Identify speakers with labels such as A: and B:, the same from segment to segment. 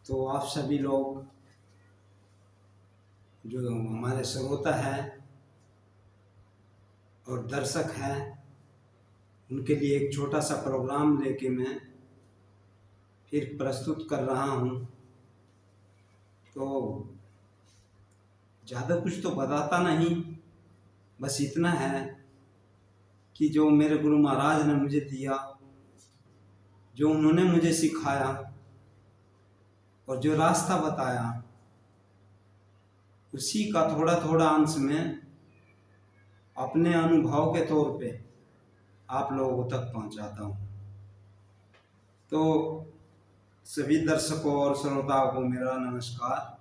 A: तो आप सभी लोग जो हमारे श्रोता हैं और दर्शक हैं, उनके लिए एक छोटा सा प्रोग्राम लेके मैं फिर प्रस्तुत कर रहा हूँ। तो ज़्यादा कुछ तो बताता नहीं, बस इतना है कि जो मेरे गुरु महाराज ने मुझे दिया, जो उन्होंने मुझे सिखाया और जो रास्ता बताया, उसी का थोड़ा थोड़ा अंश में अपने अनुभव के तौर पे आप लोगों तक पहुंचाता हूं। तो सभी दर्शकों और श्रोताओं को मेरा नमस्कार।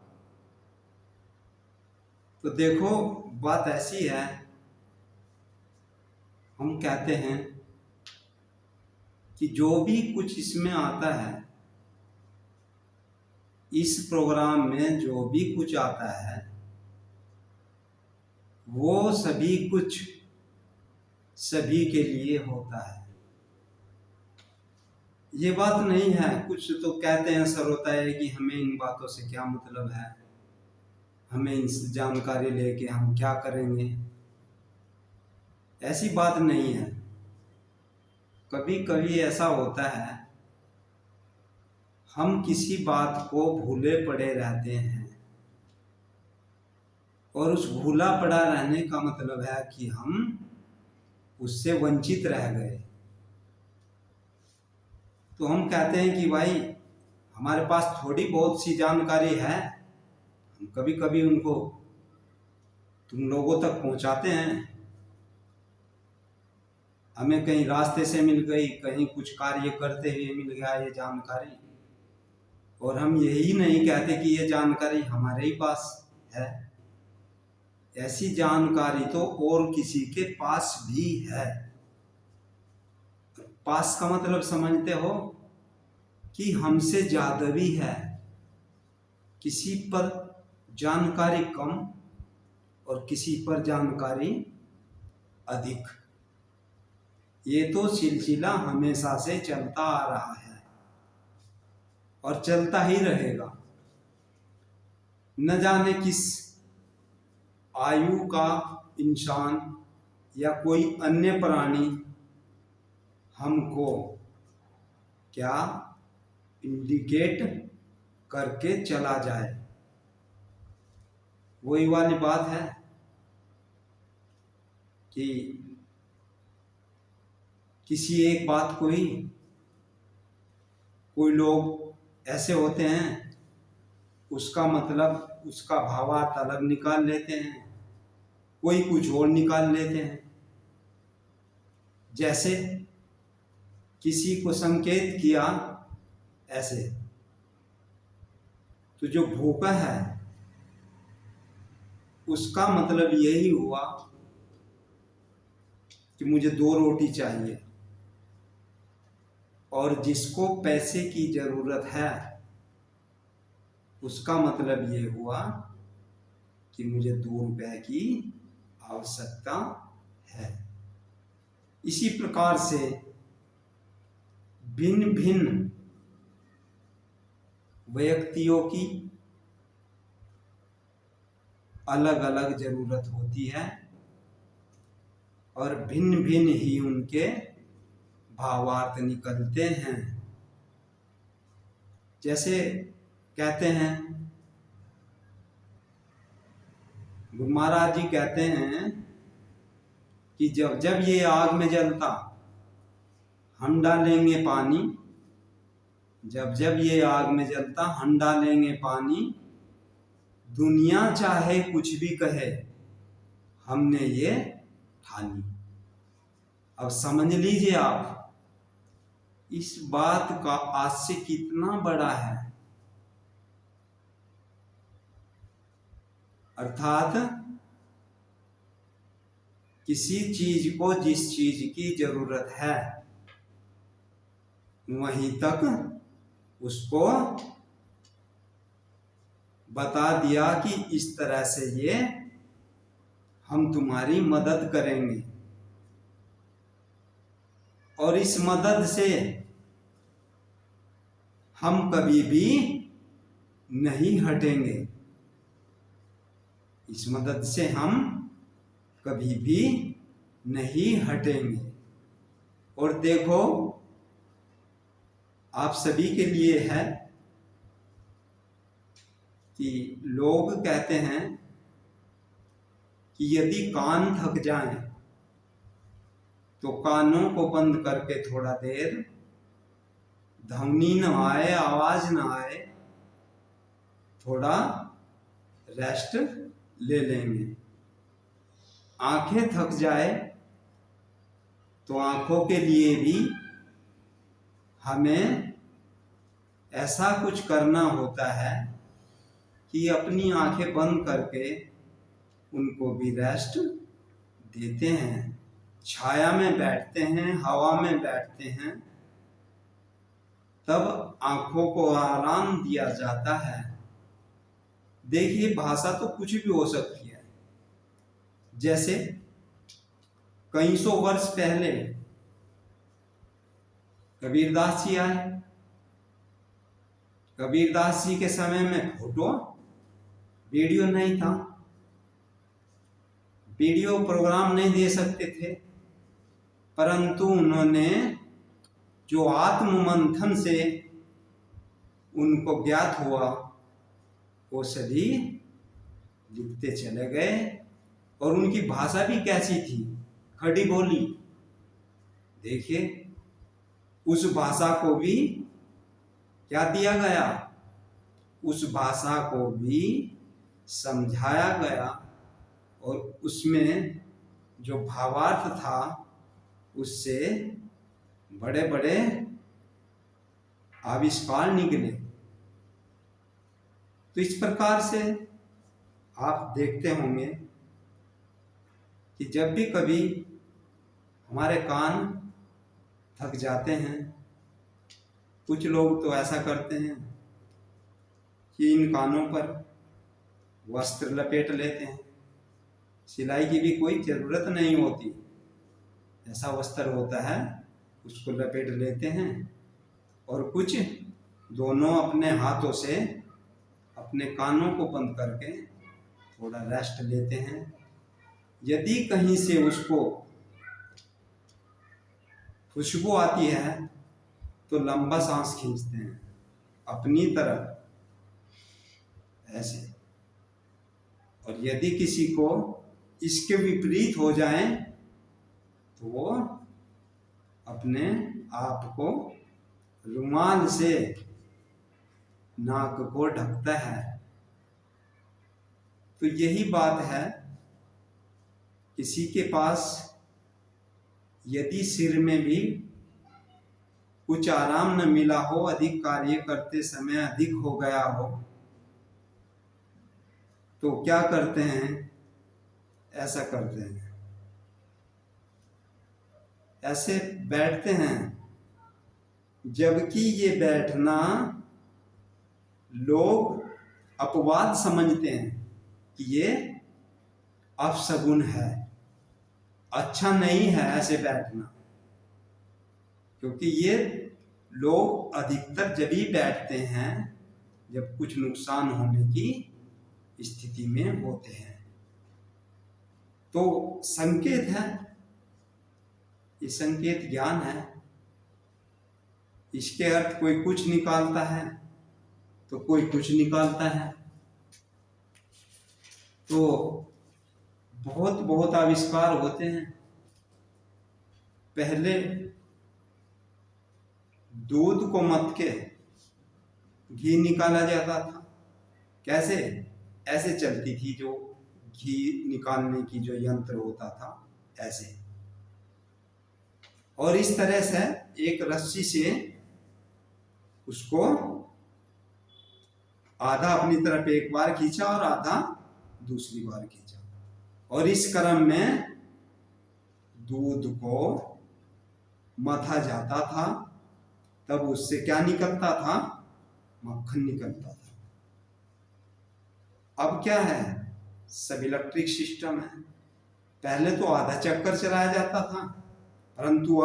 A: तो देखो, बात ऐसी है, हम कहते हैं कि जो भी कुछ इसमें आता है, इस प्रोग्राम में जो भी कुछ आता है, वो सभी कुछ सभी के लिए होता है। ये बात नहीं है, कुछ तो कहते हैं सर होता है कि हमें इन बातों से क्या मतलब है, हमें इन जानकारी लेके हम क्या करेंगे। ऐसी बात नहीं है। कभी कभी ऐसा होता है, हम किसी बात को भूले पड़े रहते हैं, और उस भूला पड़ा रहने का मतलब है कि हम उससे वंचित रह गए। तो हम कहते हैं कि भाई हमारे पास थोड़ी बहुत सी जानकारी है, हम कभी कभी उनको तुम लोगों तक पहुंचाते हैं। हमें कहीं रास्ते से मिल गई, कहीं कुछ कार्य करते हुए मिल गया ये जानकारी, और हम यही नहीं कहते कि ये जानकारी हमारे ही पास है। ऐसी जानकारी तो और किसी के पास भी है। पास का मतलब समझते हो कि हमसे ज्यादा भी है। किसी पर जानकारी कम और किसी पर जानकारी अधिक। ये तो सिलसिला हमेशा से चलता आ रहा है और चलता ही रहेगा। न जाने किस आयु का इंसान या कोई अन्य प्राणी हमको क्या इंडिकेट करके चला जाए। वही वाली बात है कि किसी एक बात को ही कोई लोग ऐसे होते हैं, उसका मतलब उसका भावार्थ अलग निकाल लेते हैं, कोई कुछ और निकाल लेते हैं। जैसे किसी को संकेत किया ऐसे, तो जो भूखा है उसका मतलब यही हुआ कि मुझे 2 रोटी चाहिए, और जिसको पैसे की जरूरत है उसका मतलब ये हुआ कि मुझे 2 रुपए की आवश्यकता है। इसी प्रकार से भिन्न भिन्न व्यक्तियों की अलग अलग जरूरत होती है, और भिन्न भिन्न ही उनके भावार्थ निकलते हैं। जैसे कहते हैं, गुरु महाराज जी कहते हैं कि जब जब ये आग में जलता हम डालेंगे पानी, जब जब ये आग में जलता हम डालेंगे पानी, दुनिया चाहे कुछ भी कहे हमने ये ठानी। अब समझ लीजिए आप, इस बात का आशय कितना बड़ा है। अर्थात किसी चीज को जिस चीज की जरूरत है वहीं तक उसको बता दिया कि इस तरह से ये हम तुम्हारी मदद करेंगे, और इस मदद से हम कभी भी नहीं हटेंगे। इस मदद से हम कभी भी नहीं हटेंगे। और देखो, आप सभी के लिए है कि लोग कहते हैं कि यदि कान थक जाएं तो कानों को बंद करके थोड़ा देर ध्वनि न आए, आवाज न आए, थोड़ा रेस्ट ले लेंगे। आंखें थक जाए तो आंखों के लिए भी हमें ऐसा कुछ करना होता है कि अपनी आंखें बंद करके उनको भी रेस्ट देते हैं। छाया में बैठते हैं, हवा में बैठते हैं, तब आंखों को आराम दिया जाता है। देखिए, भाषा तो कुछ भी हो सकती है। जैसे कई सौ वर्ष पहले कबीरदास जी आए। कबीरदास जी के समय में फोटो वीडियो नहीं था, वीडियो प्रोग्राम नहीं दे सकते थे, परंतु उन्होंने जो आत्म मंथन से उनको ज्ञात हुआ वो सभी लिखते चले गए। और उनकी भाषा भी कैसी थी, खड़ी बोली। देखिए, उस भाषा को भी क्या दिया गया, उस भाषा को भी समझाया गया और उसमें जो भावार्थ था उससे बड़े बड़े आविष्कार निकले। तो इस प्रकार से आप देखते होंगे कि जब भी कभी हमारे कान थक जाते हैं, कुछ लोग तो ऐसा करते हैं कि इन कानों पर वस्त्र लपेट लेते हैं। सिलाई की भी कोई ज़रूरत नहीं होती, ऐसा वस्त्र होता है उसको लपेट लेते हैं और कुछ दोनों अपने हाथों से अपने कानों को बंद करके थोड़ा रेस्ट लेते हैं। यदि कहीं से उसको खुशबू आती है तो लंबा सांस खींचते हैं अपनी तरफ, ऐसे। और यदि किसी को इसके विपरीत हो जाए तो वो अपने आप को रुमाल से नाक को ढकता है। तो यही बात है, किसी के पास यदि सिर में भी कुछ आराम न मिला हो, अधिक कार्य करते समय अधिक हो गया हो, तो क्या करते हैं, ऐसा करते हैं, ऐसे बैठते हैं। जबकि ये बैठना लोग अपवाद समझते हैं कि ये अपशगुन है, अच्छा नहीं है ऐसे बैठना। क्योंकि ये लोग अधिकतर जब ही बैठते हैं जब कुछ नुकसान होने की स्थिति में होते हैं। तो संकेत है, ये संकेत ज्ञान है। इसके अर्थ कोई कुछ निकालता है तो कोई कुछ निकालता है। तो बहुत बहुत आविष्कार होते हैं। पहले दूध को मथ के घी निकाला जाता था। कैसे? ऐसे चलती थी जो घी निकालने की जो यंत्र होता था, ऐसे। और इस तरह से एक रस्सी से उसको आधा अपनी तरफ एक बार खींचा और आधा दूसरी बार खींचा, और इस क्रम में दूध को मथा जाता था। तब उससे क्या निकलता था? मक्खन निकलता था। अब क्या है? सब इलेक्ट्रिक सिस्टम है। पहले तो आधा चक्कर चलाया जाता था, परंतु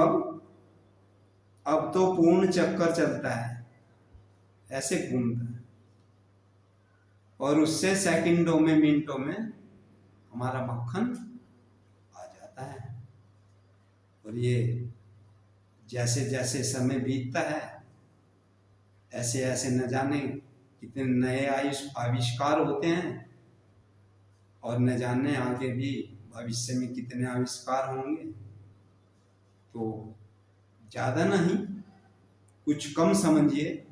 A: अब तो पूर्ण चक्कर चलता है, ऐसे घूमता है। और उससे सेकंडों में मिनटों में हमारा मक्खन आ जाता है। और ये जैसे जैसे समय बीतता है ऐसे ऐसे न जाने कितने नए आविष्कार होते हैं, और न जाने आगे भी भविष्य में कितने आविष्कार होंगे। तो ज़्यादा नहीं, कुछ कम समझिए,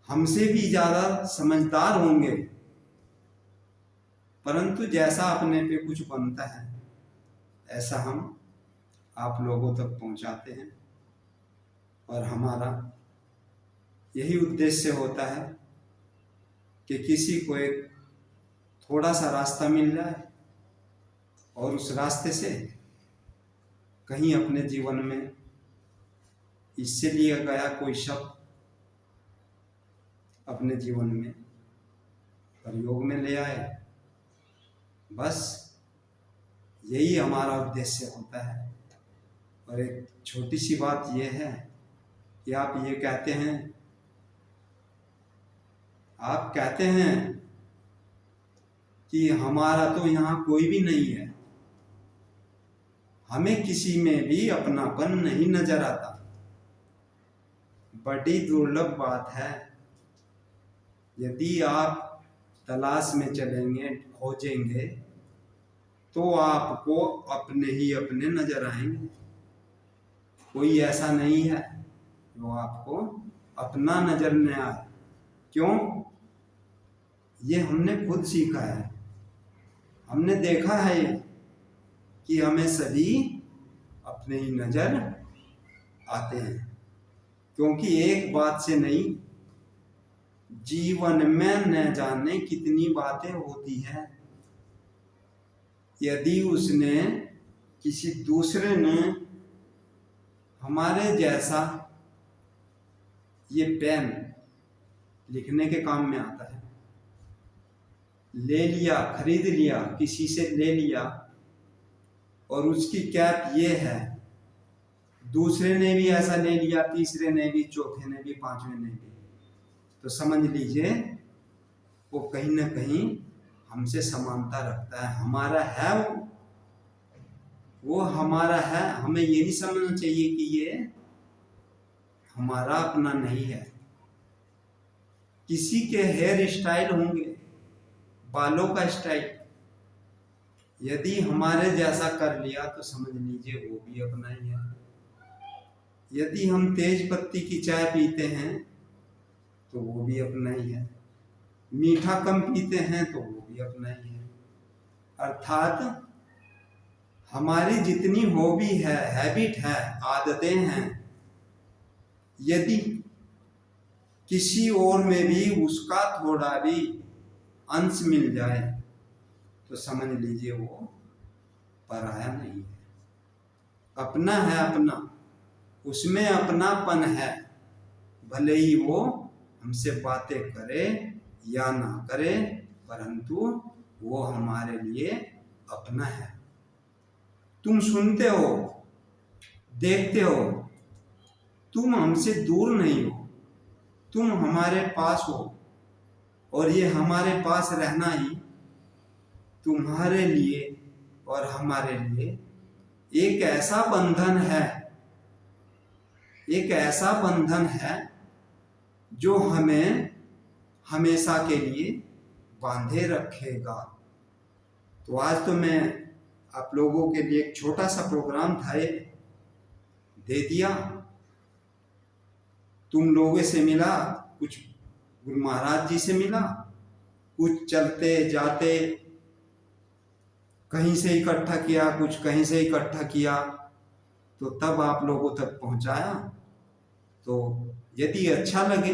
A: हमसे भी ज़्यादा समझदार होंगे, परंतु जैसा अपने पे कुछ बनता है ऐसा हम आप लोगों तक पहुंचाते हैं। और हमारा यही उद्देश्य होता है कि किसी को एक थोड़ा सा रास्ता मिल जाए और उस रास्ते से कहीं अपने जीवन में इससे लिया गया कोई शब्द अपने जीवन में प्रयोग में ले आए। बस यही हमारा उद्देश्य होता है। और एक छोटी सी बात यह है कि आप कहते हैं कि हमारा तो यहाँ कोई भी नहीं है, हमें किसी में भी अपनापन नहीं नजर आता। बड़ी दुर्लभ बात है। यदि आप तलाश में चलेंगे, खोजेंगे, तो आपको अपने ही अपने नजर आएंगे। कोई ऐसा नहीं है जो आपको अपना नजर न आए। क्यों? ये हमने खुद सीखा है, हमने देखा है कि हमें सभी अपने ही नजर आते हैं। क्योंकि एक बात से नहीं, जीवन में न जाने कितनी बातें होती हैं। यदि उसने किसी दूसरे ने हमारे जैसा ये पेन लिखने के काम में आता है ले लिया, खरीद लिया, किसी से ले लिया, और उसकी कैप ये है, दूसरे ने भी ऐसा ले लिया, तीसरे ने भी, चौथे ने भी, पांचवें ने भी, तो समझ लीजिए वो कहीं ना कहीं हमसे समानता रखता है। हमारा है वो हमारा है। हमें ये नहीं समझना चाहिए कि ये हमारा अपना नहीं है। किसी के हेयर स्टाइल होंगे, बालों का स्टाइल, यदि हमारे जैसा कर लिया तो समझ लीजिए वो भी अपना ही है। यदि हम तेज पत्ती की चाय पीते हैं तो वो भी अपना ही है। मीठा कम पीते हैं तो वो भी अपना ही है। अर्थात हमारी जितनी हॉबी है, हैबिट है, आदतें हैं, यदि किसी और में भी उसका थोड़ा भी अंश मिल जाए तो समझ लीजिए वो पराया नहीं है, अपना है। अपना, उसमें अपनापन है। भले ही वो हमसे बातें करे या ना करे, परंतु वो हमारे लिए अपना है। तुम सुनते हो, देखते हो, तुम हमसे दूर नहीं हो, तुम हमारे पास हो, और ये हमारे पास रहना ही तुम्हारे लिए और हमारे लिए एक ऐसा बंधन है, एक ऐसा बंधन है जो हमें हमेशा के लिए बांधे रखेगा। तो आज तो मैं आप लोगों के लिए एक छोटा सा प्रोग्राम था, दे दिया। तुम लोगों से मिला, कुछ गुरु महाराज जी से मिला, कुछ चलते जाते कहीं से इकट्ठा किया, कुछ कहीं से इकट्ठा किया, तो तब आप लोगों तक पहुंचाया। तो यदि अच्छा लगे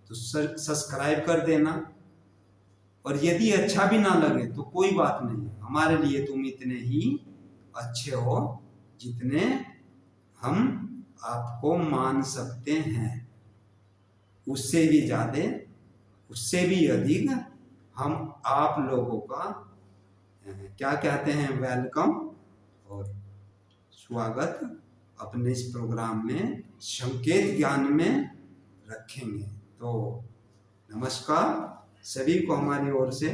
A: तो सब्सक्राइब कर देना, और यदि अच्छा भी ना लगे तो कोई बात नहीं, हमारे लिए तुम इतने ही अच्छे हो जितने हम आपको मान सकते हैं। उससे भी ज़्यादा, उससे भी अधिक हम आप लोगों का क्या कहते हैं, वेलकम और स्वागत अपने इस प्रोग्राम में संकेत ज्ञान में रखेंगे। तो नमस्कार, सभी को हमारी ओर से